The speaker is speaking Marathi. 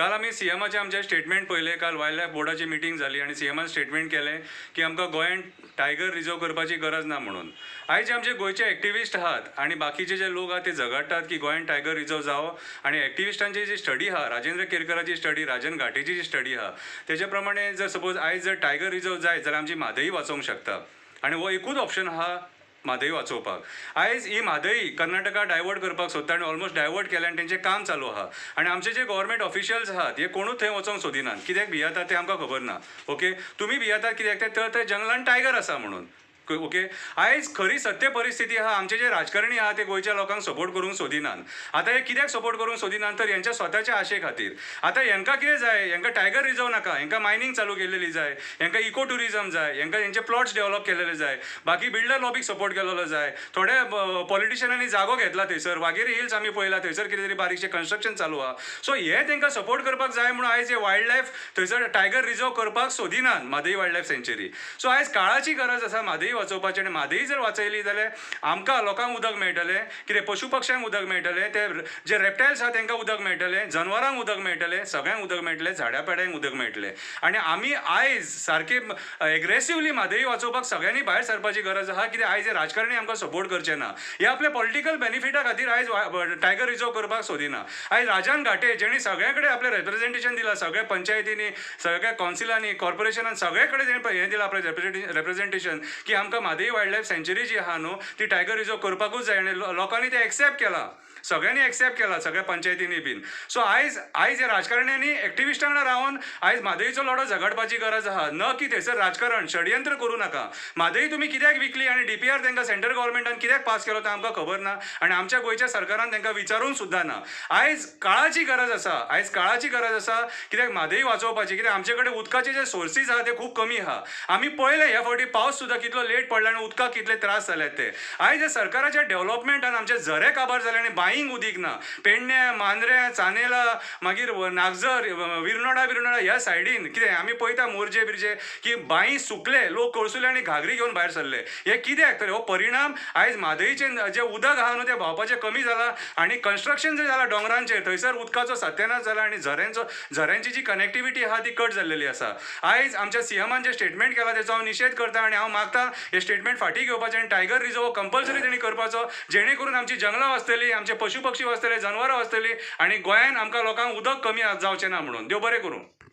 काल आमी सीएमाचे आमचे स्टेटमेंट पळयले. काल वायल्ड लायफ बोर्डाची मिटींग जाली आनी सीएमान स्टेटमेंट केलें की आमकां गोंयांत टायगर रिजर्व करपाची गरज ना म्हणून. आयज जे आमचे गोंयचे एक्टिविस्ट आहात आनी बाकीचे जे लोक आहात ते झगडटात की गोंयांत टायगर रिजर्व जावो आनी एक्टिविस्टांची जी स्टडी आहा, राजेंद्र केरकराची स्टडी, राजन घाटेची जी स्टडी आहा, तेजे प्रमाणे जर सपोज आयज जर टायगर रिजर्व जायत जाल्यार आमची म्हादई वाचोवंक शकता आनी हो एकूच ऑप्शन आहा म्हादई वाचोवपाक. आयज ही म्हादई कर्नाटका डायवर्ट करपाक सोदता आनी ऑलमोस्ट डायवर्ट केल्या आनी तेंचें काम चालू आहा आनी आमचे जे गव्हर्मेंट ऑफिशियल्स आहात हे कोणूच थंय वचोंक सोदिनात. कित्याक भियेतात तें आमकां खबर ना. ओके, तुमी भियेतात कित्याक तर थंय जंगलान टायगर आसा म्हणून. ओके, आयज खरी सत्य परिस्थिती आहा, आमचे जे राजकारणी आहा ते गोंयच्या लोकांक सपोर्ट करूंक सोदिनात. आतां हे कित्याक सपोर्ट करूंक सोदिनात तर हेंच्या स्वताच्या आशे खातीर. आतां हेंकां कितें जाय, हेंकां टायगर रिजर्व नाका, हेंकां मायनिंग चालू केल्लेली जाय, हेंकां इको टुरिजम जाय, हेंकां हेंचे प्लॉट्स डेव्हलप केलेले जाय, बाकी बिल्डर लॉबीक सपोर्ट केलेलो जाय. थोड्या पॉलिटिशियनांनी जागो घेतला थंयसर, वाघेरी हिल्स आमी पळयला, थंयसर कितें तरी बारीकशें कन्स्ट्रक्शन चालू आहा. सो हे तेंकां सपोर्ट करपाक जाय म्हणून आयज हे वायल्ड लायफ थंयसर टायगर रिजर्व करपाक सोदिनात म्हादई वायल्ड लायफ सँच्युरी. सो आयज काळाची गरज आसा म्हादई वाचोवपाची आनी म्हादई जर वाचयली जाल्यार आमकां लोकांक उदक मेळटलें, कितें पशु पक्ष्यांक उदक मेळटलें, ते जे रेप्टायल्स आहा तांकां उदक मेळटलें, जनवरांक उदक मेळटलें, सगळ्यांक उदक मेळटलें, झाड्या पेड्यांक उदक मेळटलें. आनी आमी आयज सारके एग्रेसिवली म्हादई वाचोवपाक सगळ्यांनी भायर सरपाची गरज आहा. कित्याक आयज हे राजकारणी आमकां सपोर्ट करचे ना. हे आपल्या पॉलिटिकल बेनिफिटा खातीर आयज टायगर रिजर्व करपाक सोदिना. आयज राजन घाटे जेणी सगळे कडेन आपलें रिप्रेझेंटेशन दिलां, सगळ्या पंचायतींनी, सगळ्या कौन्सिलांनी, कॉर्पोरेशनान सगळे कडेन तेणें हें दिलां आपलें रिप्रेझेंटेशन की आमकां म्हादई वायल्ड लायफ सँच्युरी जी आहा न्हू ती टायगर रिजर्व करपाकूच जाय आनी लोकांनी ते एक्सेप्ट केलां. सगळ्यांनी एक्सेप्ट केला, सगळ्या पंचायतींनी बीन. सो आयज ह्या राजकारण्यांनी एक्टिविस्टां वांगडा रावन आयज म्हादईचो लढो झगडपाची गरज आहा. न की थंयसर राजकारण षडयंत्र करूं नाका. म्हादई तुमी कित्याक विकली आनी डीपीआर तांकां सेंट्रल गव्हर्मेंटान कित्याक पास केलो तो आमकां खबर ना आनी आमच्या गोंयच्या सरकारान तांकां विचारून सुद्दां ना. आयज काळाची गरज आसा, आयज काळाची गरज आसा कित्याक म्हादई वाचोवपाची. कित्याक आमचे कडेन उदकाचे जे सोर्सीस आहा ते खूब कमी आहा. आमी पळयलें ह्या फावटी पावस सुद्दां कितलो लेट पडला आनी उदकाक कितले त्रास जाल्यात ते. आयज सरकाराच्या डेव्हलपमेंटान आमचे झरे काबार जाले आनी बांयींक उदीक ना. पेडण्या, मांद्र्या, चानेला, मागीर नागजर, विरनोडा ह्या सायडीन कितें आमी पळयता मोरजे बिरजे की बांय सुकले, लोक कळसुले आनी घागरी घेवन भायर सरले. हे कित्याक तर हो परिणाम आयज म्हादईचें जे उदक आहा न्हू तें व्हांवपाचें कमी जालां आनी कन्स्ट्रक्शन जें जालां डोंगरांचेर थंयसर उदकाचो सत्यानाश जाला आनी झऱ्यांची जी कनेक्टिविटी आहा ती कट जाल्लेली आसा. आयज आमच्या सीएमान जे स्टेटमेंट केला तेचो हांव निशेध करता आनी हांव मागतां हे स्टेटमेंट फाटीं घेवपाचें आनी टायगर रिजर्व कंपल्सरी तेणी करपाचो जेणे करून आमची जंगलां वाचतलीं, आमचे पशु पक्षी वाचतले, जनवरां वाचतलीं आनी गोंयांत आमकां लोकांक उदक कमी जावचें ना म्हणून. देव बरें करूं.